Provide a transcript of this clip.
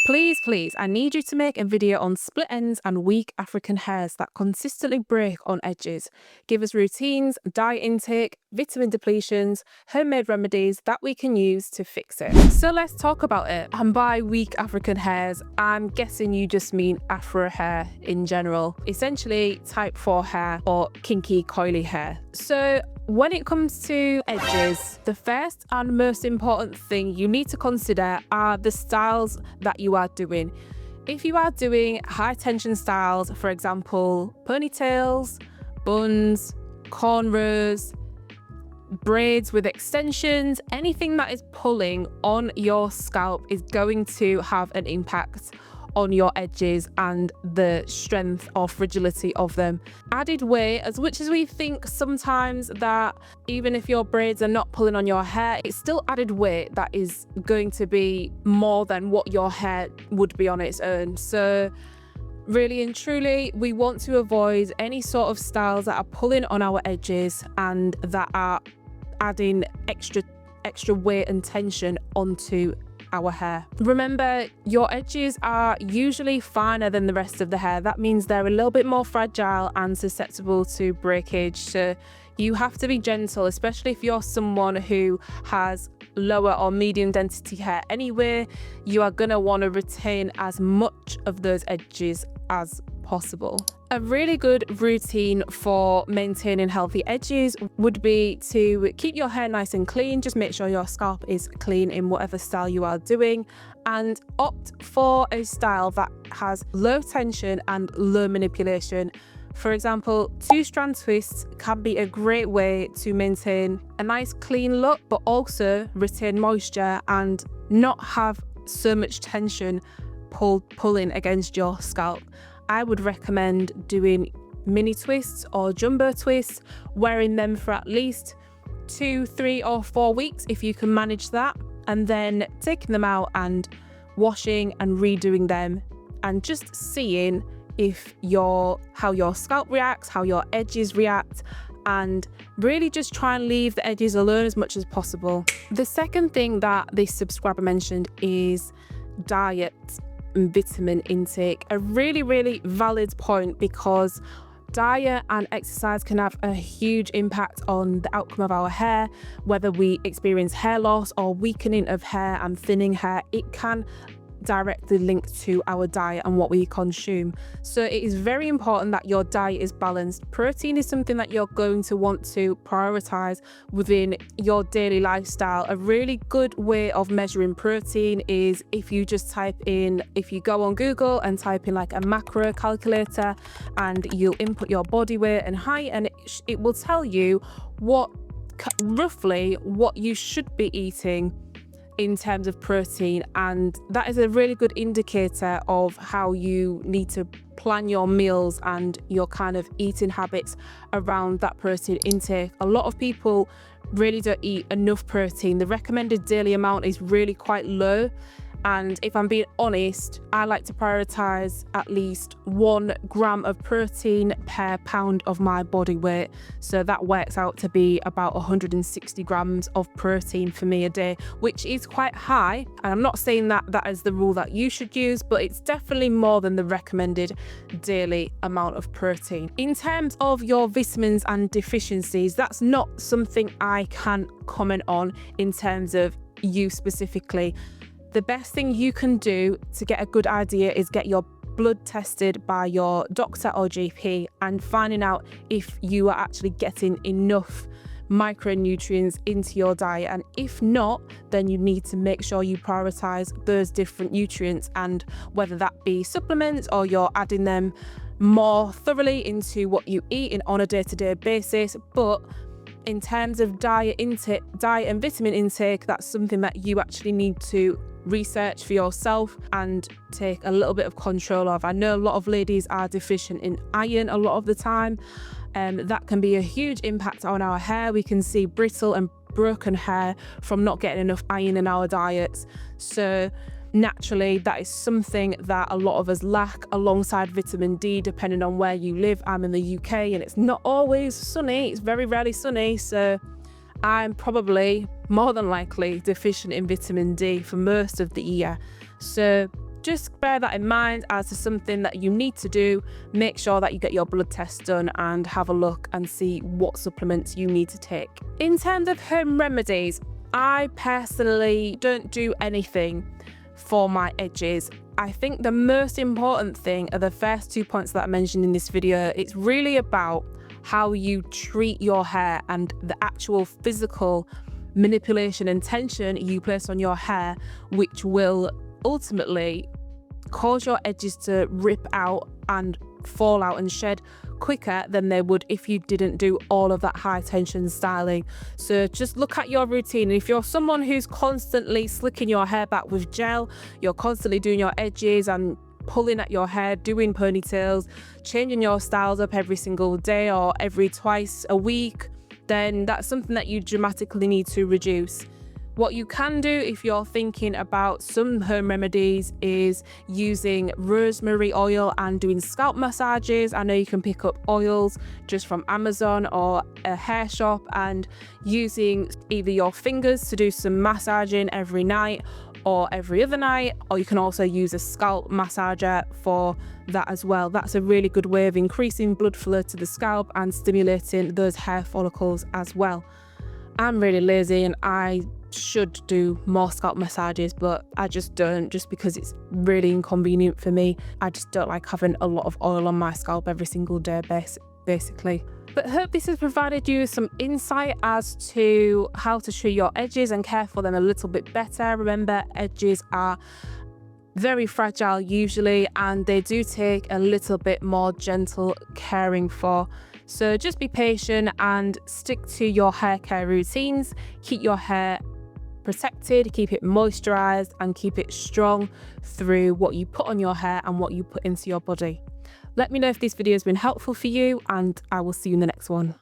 Please, I need you to make a video on split ends and weak African hairs that consistently break on edges. Give us routines, diet intake, vitamin depletions, homemade remedies that we can use to fix it. So let's talk about it. And by weak African hairs, I'm guessing you just mean Afro hair in general. Essentially type 4 hair or kinky coily hair. So when it comes to edges, the first and most important thing you need to consider are the styles that you are doing. If you are doing high tension styles, for example, ponytails, buns, cornrows, braids with extensions, anything that is pulling on your scalp is going to have an impact on your edges and the strength or fragility of them. Added weight, as much as we think sometimes that even if your braids are not pulling on your hair, it's still added weight that is going to be more than what your hair would be on its own. So really and truly, we want to avoid any sort of styles that are pulling on our edges and that are adding extra weight and tension onto our hair. Remember, your edges are usually finer than the rest of the hair. That means they're a little bit more fragile and susceptible to breakage. So you have to be gentle, especially if you're someone who has lower or medium density hair anyway. You are going to want to retain as much of those edges as possible. A really good routine for maintaining healthy edges would be to keep your hair nice and clean. Just make sure your scalp is clean in whatever style you are doing, and opt for a style that has low tension and low manipulation. For example, 2-strand twists can be a great way to maintain a nice clean look, but also retain moisture and not have so much tension pulling against your scalp. I would recommend doing mini twists or jumbo twists, wearing them for at least 2, 3 or 4 weeks if you can manage that, and then taking them out and washing and redoing them and just seeing how your scalp reacts, how your edges react, and really just try and leave the edges alone as much as possible. The second thing that this subscriber mentioned is diet and vitamin intake. A really valid point, because diet and exercise can have a huge impact on the outcome of our hair. Whether we experience hair loss or weakening of hair and thinning hair, it can directly linked to our diet and what we consume. So it is very important that your diet is balanced. Protein is something that you're going to want to prioritize within your daily lifestyle. A really good way of measuring protein is if you go on Google and type in like a macro calculator, and you'll input your body weight and height, and it will tell you roughly what you should be eating in terms of protein, and that is a really good indicator of how you need to plan your meals and your kind of eating habits around that protein intake. A lot of people really don't eat enough protein. The recommended daily amount is really quite low, and if I'm being honest, I like to prioritize at least 1 gram of protein per pound of my body weight. So that works out to be about 160 grams of protein for me a day, which is quite high. And I'm not saying that that is the rule that you should use, but it's definitely more than the recommended daily amount of protein. In terms of your vitamins and deficiencies, that's not something I can comment on in terms of you specifically. The best thing you can do to get a good idea is get your blood tested by your doctor or GP and finding out if you are actually getting enough micronutrients into your diet. And if not, then you need to make sure you prioritize those different nutrients, and whether that be supplements or you're adding them more thoroughly into what you eat on a day-to-day basis. But in terms of diet and vitamin intake, that's something that you actually need to research for yourself and take a little bit of control of. I know a lot of ladies are deficient in iron a lot of the time, and that can be a huge impact on our hair. We can see brittle and broken hair from not getting enough iron in our diets. So naturally, that is something that a lot of us lack, alongside vitamin D, depending on where you live. I'm in the UK and it's not always sunny. It's very rarely sunny. So I'm probably more than likely deficient in vitamin D for most of the year. So just bear that in mind as to something that you need to do. Make sure that you get your blood test done and have a look and see what supplements you need to take. In terms of home remedies, I personally don't do anything for my edges. I think the most important thing are the first 2 points that I mentioned in this video. It's really about how you treat your hair and the actual physical manipulation and tension you place on your hair, which will ultimately cause your edges to rip out and fall out and shed quicker than they would if you didn't do all of that high tension styling. So just look at your routine. If you're someone who's constantly slicking your hair back with gel, you're constantly doing your edges and pulling at your hair, doing ponytails, changing your styles up every single day or every twice a week, then that's something that you dramatically need to reduce. What you can do if you're thinking about some home remedies is using rosemary oil and doing scalp massages. I know you can pick up oils just from Amazon or a hair shop and using either your fingers to do some massaging every night or every other night, or you can also use a scalp massager for that as well. That's a really good way of increasing blood flow to the scalp and stimulating those hair follicles as well. I'm really lazy and I should do more scalp massages, but I just don't, just because it's really inconvenient for me. I just don't like having a lot of oil on my scalp every single day, basically. But I hope this has provided you some insight as to how to treat your edges and care for them a little bit better. Remember, edges are very fragile usually, and they do take a little bit more gentle caring for. So just be patient and stick to your hair care routines. Keep your hair protected, keep it moisturized, and keep it strong through what you put on your hair and what you put into your body. Let me know if this video has been helpful for you, and I will see you in the next one.